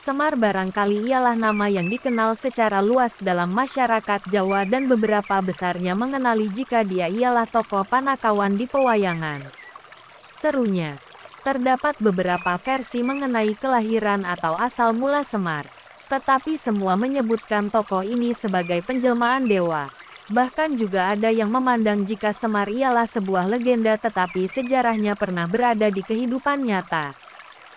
Semar barangkali ialah nama yang dikenal secara luas dalam masyarakat Jawa dan beberapa besarnya mengenali jika dia ialah tokoh Panakawan di pewayangan. Serunya, terdapat beberapa versi mengenai kelahiran atau asal mula Semar, tetapi semua menyebutkan tokoh ini sebagai penjelmaan dewa. Bahkan juga ada yang memandang jika Semar ialah sebuah legenda tetapi sejarahnya pernah berada di kehidupan nyata.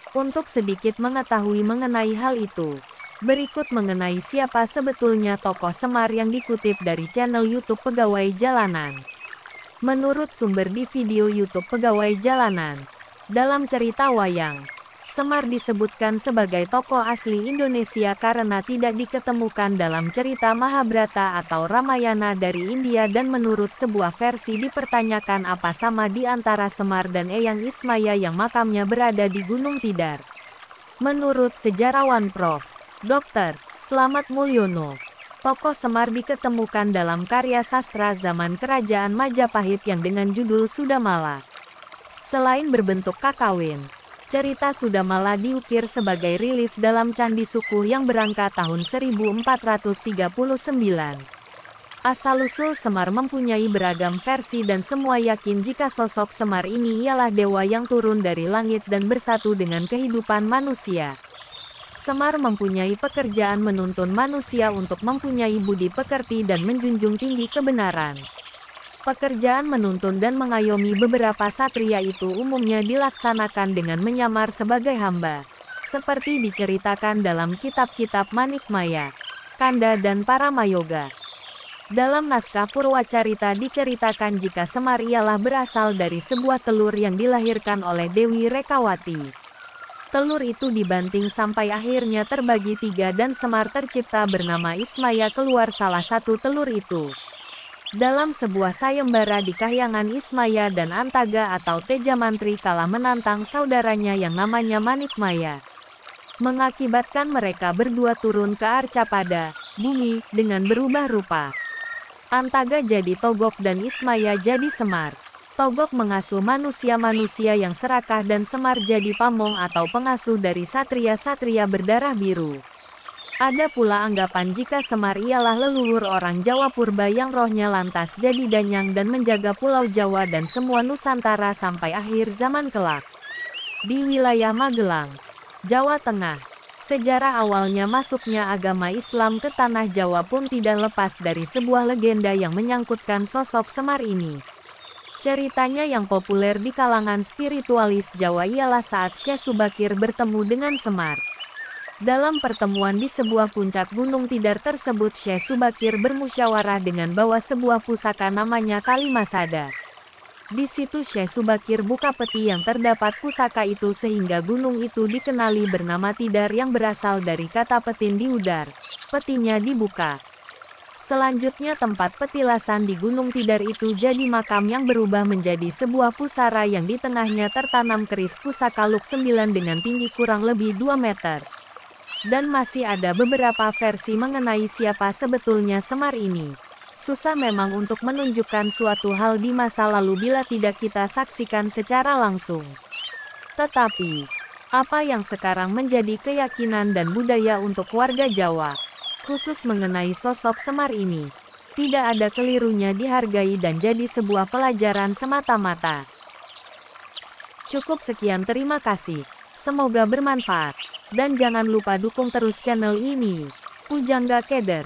Untuk sedikit mengetahui mengenai hal itu, berikut mengenai siapa sebetulnya tokoh Semar yang dikutip dari channel YouTube Pegawai Jalanan. Menurut sumber di video YouTube Pegawai Jalanan, dalam cerita wayang, Semar disebutkan sebagai tokoh asli Indonesia karena tidak diketemukan dalam cerita Mahabharata atau Ramayana dari India dan menurut sebuah versi dipertanyakan apa sama di antara Semar dan Eyang Ismaya yang makamnya berada di Gunung Tidar. Menurut sejarawan Prof. Dr. Slamet Mulyono, tokoh Semar diketemukan dalam karya sastra zaman Kerajaan Majapahit yang dengan judul Sudamala. Selain berbentuk kakawin, cerita Sudamala diukir sebagai relief dalam candi suku yang berangka tahun 1439. Asal-usul Semar mempunyai beragam versi dan semua yakin jika sosok Semar ini ialah dewa yang turun dari langit dan bersatu dengan kehidupan manusia. Semar mempunyai pekerjaan menuntun manusia untuk mempunyai budi pekerti dan menjunjung tinggi kebenaran. Pekerjaan menuntun dan mengayomi beberapa satria itu umumnya dilaksanakan dengan menyamar sebagai hamba, seperti diceritakan dalam kitab-kitab Manikmaya, Kanda dan Paramayoga. Dalam naskah Purwacarita diceritakan jika Semar ialah berasal dari sebuah telur yang dilahirkan oleh Dewi Rekawati. Telur itu dibanting sampai akhirnya terbagi 3 dan Semar tercipta bernama Ismaya keluar salah satu telur itu. Dalam sebuah sayembara di kahyangan Ismaya dan Antaga atau Tejamantri kalah menantang saudaranya yang namanya Manikmaya, mengakibatkan mereka berdua turun ke Arcapada, bumi, dengan berubah rupa. Antaga jadi Togok dan Ismaya jadi Semar. Togok mengasuh manusia-manusia yang serakah dan Semar jadi pamong atau pengasuh dari satria-satria berdarah biru. Ada pula anggapan jika Semar ialah leluhur orang Jawa purba yang rohnya lantas jadi danyang dan menjaga Pulau Jawa dan semua Nusantara sampai akhir zaman kelak. Di wilayah Magelang, Jawa Tengah, sejarah awalnya masuknya agama Islam ke tanah Jawa pun tidak lepas dari sebuah legenda yang menyangkutkan sosok Semar ini. Ceritanya yang populer di kalangan spiritualis Jawa ialah saat Syekh Subakir bertemu dengan Semar. Dalam pertemuan di sebuah puncak Gunung Tidar tersebut, Syekh Subakir bermusyawarah dengan bawa sebuah pusaka namanya Kalimasada. Di situ Syekh Subakir buka peti yang terdapat pusaka itu sehingga gunung itu dikenali bernama Tidar yang berasal dari kata petin di udar. Petinya dibuka. Selanjutnya tempat petilasan di Gunung Tidar itu jadi makam yang berubah menjadi sebuah pusara yang di tengahnya tertanam keris pusaka Luk 9 dengan tinggi kurang lebih 2 meter. Dan masih ada beberapa versi mengenai siapa sebetulnya Semar ini. Susah memang untuk menunjukkan suatu hal di masa lalu bila tidak kita saksikan secara langsung. Tetapi, apa yang sekarang menjadi keyakinan dan budaya untuk warga Jawa, khusus mengenai sosok Semar ini, tidak ada kelirunya dihargai dan jadi sebuah pelajaran semata-mata. Cukup sekian, terima kasih. Semoga bermanfaat. Dan jangan lupa dukung terus channel ini. Pujangga Keder.